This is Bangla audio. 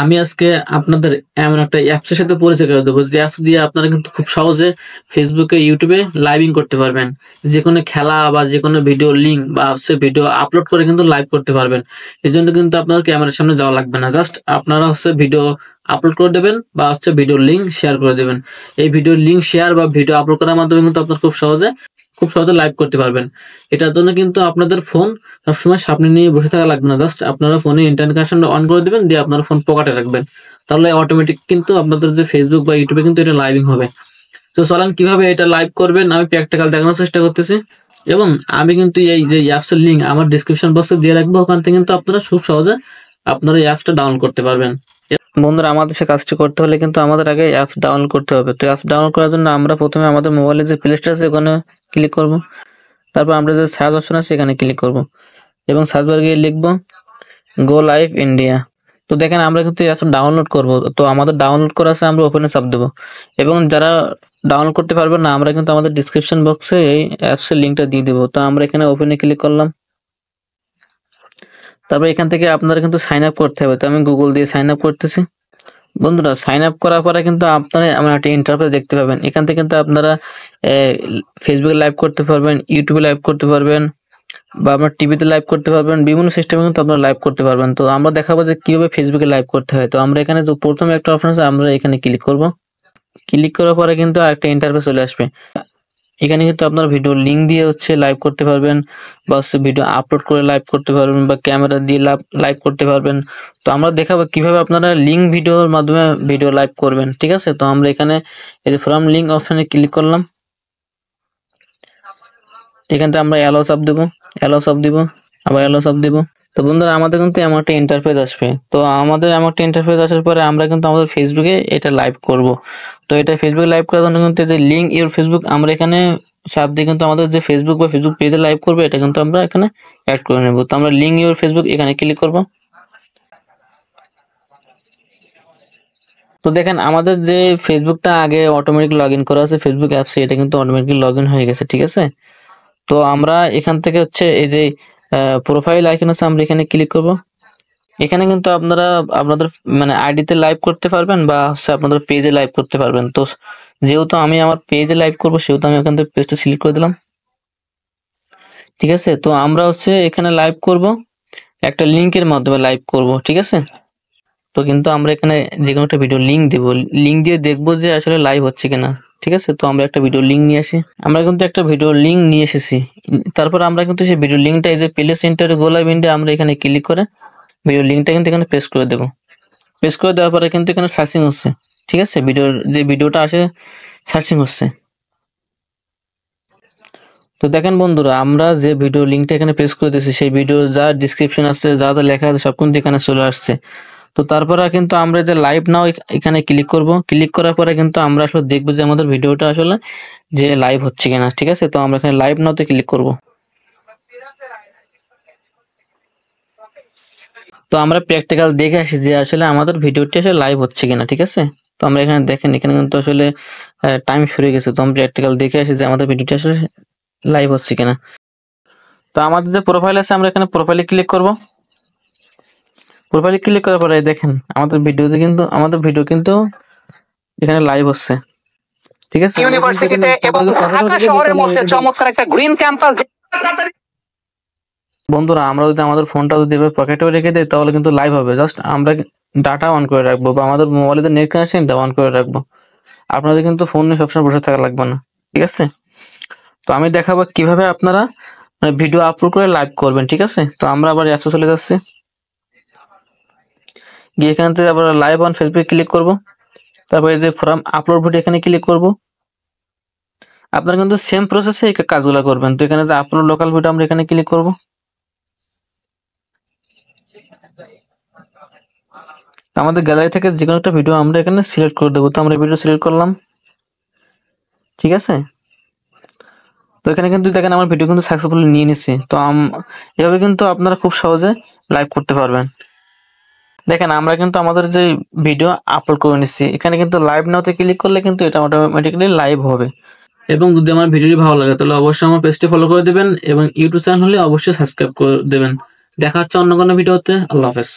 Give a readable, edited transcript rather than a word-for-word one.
আমি আজকে আপনাদের এমন একটা অ্যাপসের সাথে পরিচয় করে দেবো যে অ্যাপস দিয়ে আপনারা কিন্তু খুব সহজে ফেসবুকে ইউটিউবে লাইভিং করতে পারবেন। যে কোনো খেলা বা যে কোনো ভিডিও লিঙ্ক বা হচ্ছে ভিডিও আপলোড করে কিন্তু লাইভ করতে পারবেন। এই জন্য কিন্তু আপনার ক্যামেরার সামনে যাওয়া লাগবে না, জাস্ট আপনারা হচ্ছে ভিডিও আপলোড করে দেবেন বা হচ্ছে ভিডিওর লিঙ্ক শেয়ার করে দেবেন। এই ভিডিওর লিঙ্ক শেয়ার বা ভিডিও আপলোড করার মাধ্যমে কিন্তু আপনার খুব সহজে লাইভ করতে পারবেন। এটার জন্য কিন্তু আপনাদের ফোন সবসময় সামনে নিয়ে বসে থাকা লাগবে না, জাস্ট আপনারা ফোনে ইন্টারনেট কানেকশনটা অন করে দিবেন, দিয়ে আপনারা ফোন পকেটে রাখবেন, তাহলে অটোমেটিক কিন্তু আপনাদের যে ফেসবুক বা ইউটিউবে কিন্তু এটা লাইভিং হবে। তো চলেন কিভাবে এটা লাইভ করবেন আমি প্র্যাকটিক্যাল দেখানোর চেষ্টা করতেছি, এবং আমি কিন্তু এই যে অ্যাপসের লিঙ্ক আমার ডিসক্রিপশন বক্সে দিয়ে রাখবো, ওখান থেকে কিন্তু আপনারা খুব সহজে আপনারা এই অ্যাপসটা ডাউনলোড করতে পারবেন। বন্ধুরা, আমাদের সে কাজটি করতে হলে কিন্তু আমাদের আগে অ্যাপস ডাউনলোড করতে হবে। তো অ্যাপস ডাউনলোড করার জন্য আমরা প্রথমে আমাদের মোবাইলে যে প্লে স্টোর আছে ওখানে ক্লিক করব। তারপর আমরা যে সার্চ অপশন আছে এখানে ক্লিক করব এবং সার্চ বারে গিয়ে লিখব গো লাইভ ইন্ডিয়া। তো দেখেন আমরা কিন্তু অ্যাপস ডাউনলোড করব। তো আমাদের ডাউনলোড করা আছে, আমরা ওপেনে চাপ দেব, এবং যারা ডাউনলোড করতে পারবেন না আমরা কিন্তু আমাদের ডিসক্রিপশন বক্সে এই অ্যাপসের লিঙ্কটা দিয়ে দেবো। তো আমরা এখানে ওপেনে ক্লিক করলাম। তারপর এখান থেকে আপনারা কিন্তু সাইন আপ করতে হবে। তো আমি গুগল দিয়ে সাইন আপ করতেছি। বন্ধুরা, সাইন আপ করার পরে কিন্তু আপনারা এমন একটা ইন্টারফেস দেখতে পাবেন। এখান থেকে কিন্তু আপনারা ফেসবুকে লাইভ করতে পারবেন, ইউটিউবে লাইভ করতে পারবেন, বা আপনার টিভিতে লাইভ করতে পারবেন, বিভিন্ন সিস্টেমে কিন্তু আপনারা লাইভ করতে পারবেন। তো আমরা দেখাবো যে কিভাবে ফেসবুকে লাইভ করতে হয়। তো আমরা এখানে যে প্রথমে একটা অপশন আছে আমরা এখানে ক্লিক করব। ক্লিক করার পরে কিন্তু আরেকটা ইন্টারফেস চলে আসবে। এখানে কিন্তু আপনার ভিডিও লিঙ্ক দিয়ে হচ্ছে লাইভ করতে পারবেন, বা হচ্ছে ভিডিও আপলোড করে লাইভ করতে পারবেন, বা ক্যামেরা দিয়ে লাইভ করতে পারবেন। তো আমরা দেখাবো কিভাবে আপনারা লিঙ্ক ভিডিওর মাধ্যমে ভিডিও লাইভ করবেন, ঠিক আছে। তো আমরা এখানে এই যে ফ্রম লিঙ্ক অপশনে ক্লিক করলাম। এখান থেকে আমরা অ্যালাউ চাপ দেবো, আবার অ্যালাউ চাপ দেবো। তো বন্ধুরা, আমাদের কিন্তু এমন একটা ইন্টারফেস আসবে। তো আমাদের এমন একটা ইন্টারফেস আসার পরে আমরা কিন্তু আমাদের ফেসবুকে এটা লাইভ করব। তো এটা ফেসবুকে লাইভ করার জন্য কিন্তু যে লিঙ্ক ইউর ফেসবুক আমরা এখানে চাপ দিয়ে কিন্তু আমাদের যে ফেসবুক বা ফেসবুক পেজে লাইভ করবে এটা কিন্তু আমরা এখানে অ্যাড করে নেব। তো আমরা লিঙ্ক ইউর ফেসবুক এখানে ক্লিক করব। তো দেখেন আমাদের যে ফেসবুকটা আগে অটোমেটিক লগ ইন করা আছে ফেসবুক অ্যাপসে, এটা কিন্তু অটোমেটিক লগ ইন হয়ে গেছে, ঠিক আছে। তো আমরা এখান থেকে হচ্ছে এই যে প্রোফাইল আইকন আছে আমরা এখানে ক্লিক করব। এখানে কিন্তু আপনারা আপনাদের মানে আইডিতে লাইভ করতে পারবেন, বা হচ্ছে আপনাদের পেজে লাইভ করতে পারবেন। তো যেহেতু আমি আমার পেজে লাইভ করব সেহেতু আমি এখান থেকে পেজটা সিলেক্ট করে দিলাম, ঠিক আছে। তো আমরা হচ্ছে এখানে লাইভ করব, একটা লিঙ্কের মাধ্যমে লাইভ করব, ঠিক আছে। তো কিন্তু আমরা এখানে যে কোনো একটা ভিডিও লিঙ্ক দেব, লিঙ্ক দিয়ে দেখবো যে আসলে লাইভ হচ্ছে কিনা, ঠিক আছে। তো আমরা একটা ভিডিও লিঙ্ক নিয়ে আসি, আমরা কিন্তু একটা ভিডিও লিঙ্ক নিয়ে এসেছি। তারপর আমরা কিন্তু সেই ভিডিও লিঙ্কটা এই যে প্লে সেন্টারে গো লাইভ ইন্ডিয়া আমরা এখানে ক্লিক করে ভিডিও লিঙ্কটা কিন্তু এখানে পেস্ট করে দেবো। পেস্ট করে দেওয়ার পরে কিন্তু এখানে সার্চিং হচ্ছে, ঠিক আছে। যে ভিডিওটা আসে সার্চিং হচ্ছে। তো দেখেন বন্ধুরা, আমরা যে ভিডিও লিঙ্কটা এখানে পেস্ট করে দিয়েছি সেই ভিডিও যা ডিসক্রিপশন আছে, যা যা লেখা আছে সব কিন্তু এখানে চলে আসছে। তো তারপরে কিন্তু আমরা যে লাইভ নাও এখানে ক্লিক করব। ক্লিক করার পরে কিন্তু আমরা আসলে দেখবো যে আমাদের ভিডিওটা আসলে যে লাইভ হচ্ছে কিনা, ঠিক আছে। তো আমরা এখানে লাইভ নাওতে ক্লিক করব। তো আমরা প্র্যাকটিক্যাল দেখে আসি যে আসলে আমাদের ভিডিওটি আসলে লাইভ হচ্ছে কিনা, ঠিক আছে। তো আমরা এখানে দেখেন এখানে কিন্তু আসলে টাইম শুরু হয়ে গেছে। তো আমরা প্র্যাকটিক্যাল দেখে আসি যে আমাদের ভিডিওটি আসলে লাইভ হচ্ছে কিনা। তো আমাদের যে প্রোফাইল আছে আমরা এখানে প্রোফাইলে ক্লিক করব। প্রোফাইলে ক্লিক করার পরে দেখেন আমাদের ভিডিও কিন্তু এখানে লাইভ হচ্ছে, ঠিক আছে। ইউনিভার্সিটিতে এবং ঢাকা শহরের মধ্যে চমৎকার একটা গ্রিন ক্যাম্পাস। বন্ধুরা, আমরা যদি আমাদের ফোনটা যদি পকেটেও রেখে দেই তাহলে কিন্তু লাইভ হবে। জাস্ট আমরা ডাটা অন করে রাখবো, বা আমাদের মোবাইলে যে নেট কানেকশন অন করে রাখবো। আপনাদের কিন্তু ফোন নিয়ে সবসময় বসে থাকা লাগবে না, ঠিক আছে। তো আমি দেখাবো কিভাবে আপনারা ভিডিও আপলোড করে লাইভ করবেন, ঠিক আছে। তো আমরা আবার অ্যাপসে চলে যাচ্ছি, গিয়ে এখান থেকে আবার লাইভ অন ফেসবুকে ক্লিক করব। তারপরে যে ফ্রম আপলোড ভিডিও এখানে ক্লিক করব। আপনারা কিন্তু সেম প্রসেসে এই কাজগুলো করবেন। তো এখানে যে আপলোড লোকাল ভিডিও আমরা এখানে ক্লিক করব। আমাদের গ্যালারি থেকে যে কোনো একটা ভিডিও আমরা এখানে সিলেক্ট করে দেবো। তো আমরা ভিডিও সিলেক্ট করলাম, ঠিক আছে। তো এখানে কিন্তু দেখেন আমার ভিডিও কিন্তু সাকসেসফুলি নিয়ে নিচ্ছে। তো এভাবে কিন্তু আপনারা খুব সহজে লাইভ করতে পারবেন। দেখেন আমরা কিন্তু আমাদের যে ভিডিও আপলোড করে নিচ্ছি, এখানে কিন্তু লাইভ নাওতে ক্লিক করলে কিন্তু এটা অটোমেটিক্যালি লাইভ হবে। এবং যদি আমার ভিডিওটি ভালো লাগে তাহলে অবশ্যই আমার পেজটি ফলো করে দেবেন, এবং ইউটিউব চ্যানেল হলে অবশ্যই সাবস্ক্রাইব করে দেবেন। দেখা হচ্ছে অন্য কোনো ভিডিওতে। আল্লাহ হাফেজ।